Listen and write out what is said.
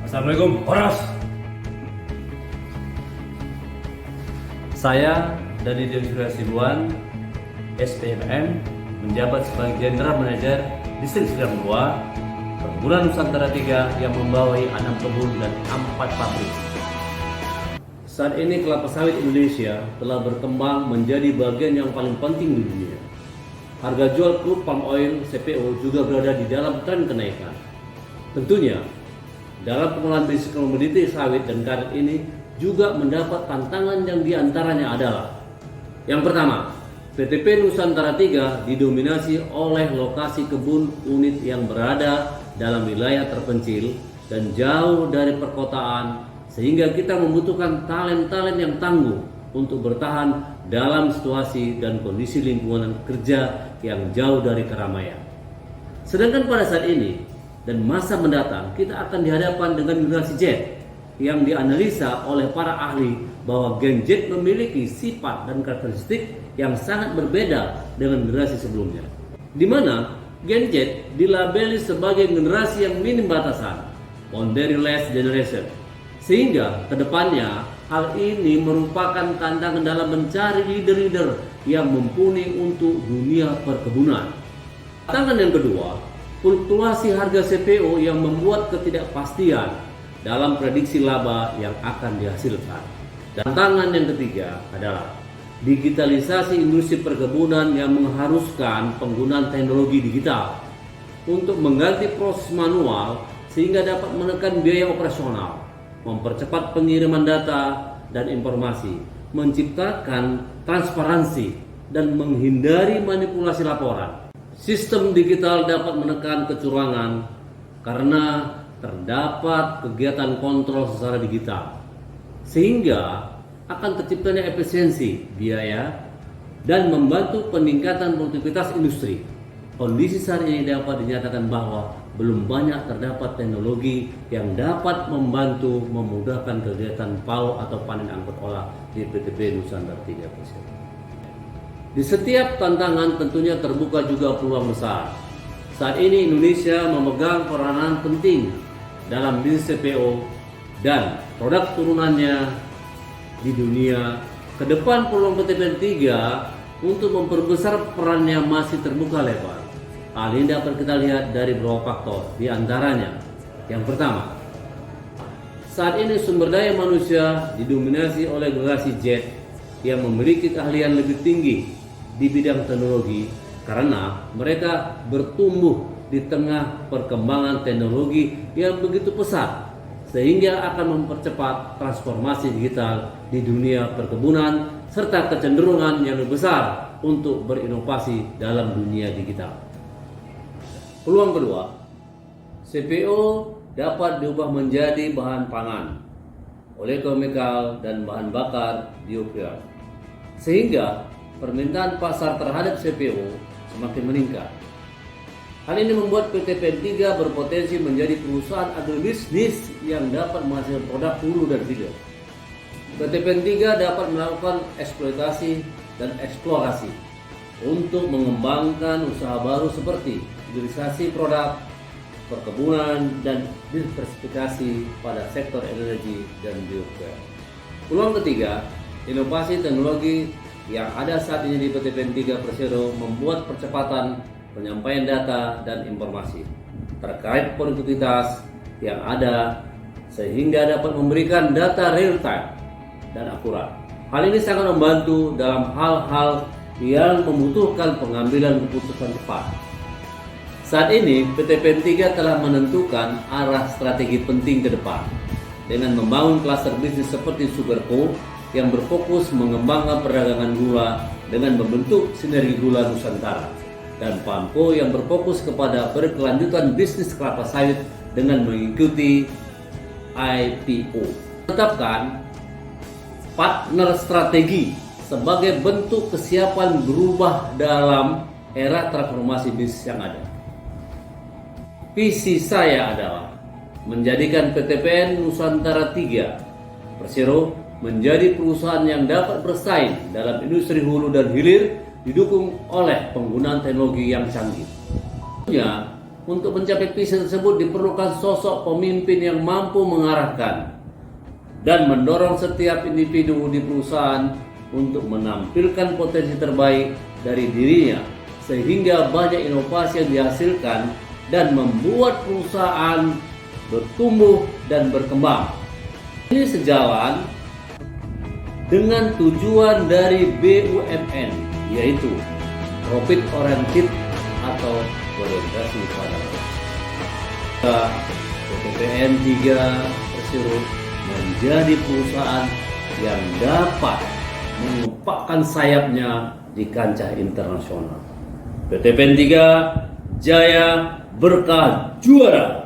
Assalamualaikum, Horas. Saya dari Surya Sibuan, SPMM, menjabat sebagai General Manager Distrik Serdang 2, Perkebunan Nusantara 3 yang membawahi 6 kebun dan 4 pabrik. Saat ini kelapa sawit Indonesia telah berkembang menjadi bagian yang paling penting di dunia. Harga jual crude palm oil (CPO) juga berada di dalam tren kenaikan. Tentunya, dalam pengolahan bisnis komoditi sawit dan karet ini juga mendapat tantangan yang diantaranya adalah: yang pertama, PTP Nusantara 3 didominasi oleh lokasi kebun unit yang berada dalam wilayah terpencil dan jauh dari perkotaan, sehingga kita membutuhkan talent-talent yang tangguh untuk bertahan dalam situasi dan kondisi lingkungan kerja yang jauh dari keramaian. Sedangkan pada saat ini dan masa mendatang, kita akan dihadapkan dengan generasi Z yang dianalisa oleh para ahli bahwa Gen Z memiliki sifat dan karakteristik yang sangat berbeda dengan generasi sebelumnya, di mana Gen Z dilabeli sebagai generasi yang minim batasan, boundaryless generation, sehingga kedepannya hal ini merupakan tantangan dalam mencari leader-leader yang mumpuni untuk dunia perkebunan. Tantangan yang kedua, fluktuasi harga CPO yang membuat ketidakpastian dalam prediksi laba yang akan dihasilkan. Dan tantangan yang ketiga adalah digitalisasi industri perkebunan yang mengharuskan penggunaan teknologi digital untuk mengganti proses manual sehingga dapat menekan biaya operasional, mempercepat pengiriman data dan informasi, menciptakan transparansi, dan menghindari manipulasi laporan. Sistem digital dapat menekan kecurangan karena terdapat kegiatan kontrol secara digital, sehingga akan terciptanya efisiensi biaya dan membantu peningkatan produktivitas industri. Kondisi saat ini dapat dinyatakan bahwa belum banyak terdapat teknologi yang dapat membantu memudahkan kegiatan PAO atau panen angkut olah di PTP Nusantara 3 Persero. Di setiap tantangan tentunya terbuka juga peluang besar. Saat ini Indonesia memegang peranan penting dalam bisnis CPO dan produk turunannya di dunia. Kedepan peluang PTP 3 untuk memperbesar perannya masih terbuka lebar. Hal ini dapat kita lihat dari beberapa faktor, di antaranya: yang pertama, saat ini sumber daya manusia didominasi oleh generasi Z yang memiliki keahlian lebih tinggi di bidang teknologi karena mereka bertumbuh di tengah perkembangan teknologi yang begitu pesat, sehingga akan mempercepat transformasi digital di dunia perkebunan serta kecenderungan yang lebih besar untuk berinovasi dalam dunia digital. Peluang kedua, CPO dapat diubah menjadi bahan pangan, oleochemical, dan bahan bakar biofuel, sehingga permintaan pasar terhadap CPO semakin meningkat. Hal ini membuat PT PN3 berpotensi menjadi perusahaan agribisnis yang dapat menghasilkan produk hulu dan hilir. PT PN3 dapat melakukan eksploitasi dan eksplorasi untuk mengembangkan usaha baru seperti hilirisasi produk, perkebunan, dan diversifikasi pada sektor energi dan biofuel. Peluang ketiga, inovasi teknologi yang ada saat ini di PT PN3 Persero membuat percepatan penyampaian data dan informasi terkait produktivitas yang ada, sehingga dapat memberikan data real time dan akurat. Hal ini sangat membantu dalam hal-hal yang membutuhkan pengambilan keputusan cepat. Saat ini PT PN3 telah menentukan arah strategi penting ke depan dengan membangun klaster bisnis seperti Sugarco yang berfokus mengembangkan perdagangan gula dengan membentuk sinergi gula Nusantara, dan Pamko yang berfokus kepada berkelanjutan bisnis kelapa sawit dengan mengikuti IPO. Tetapkan partner strategi sebagai bentuk kesiapan berubah dalam era transformasi bisnis yang ada. Visi saya adalah menjadikan PT PN Nusantara 3 Persero menjadi perusahaan yang dapat bersaing dalam industri hulu dan hilir, didukung oleh penggunaan teknologi yang canggih. Tentunya, untuk mencapai visi tersebut diperlukan sosok pemimpin yang mampu mengarahkan dan mendorong setiap individu di perusahaan untuk menampilkan potensi terbaik dari dirinya sehingga banyak inovasi yang dihasilkan dan membuat perusahaan bertumbuh dan berkembang. Ini sejalan dengan tujuan dari BUMN, yaitu profit oriented atau berorientasi pada PTPN 3 Persero menjadi perusahaan yang dapat mengepakkan sayapnya di kancah internasional. PTPN 3 Jaya Berkah Juara.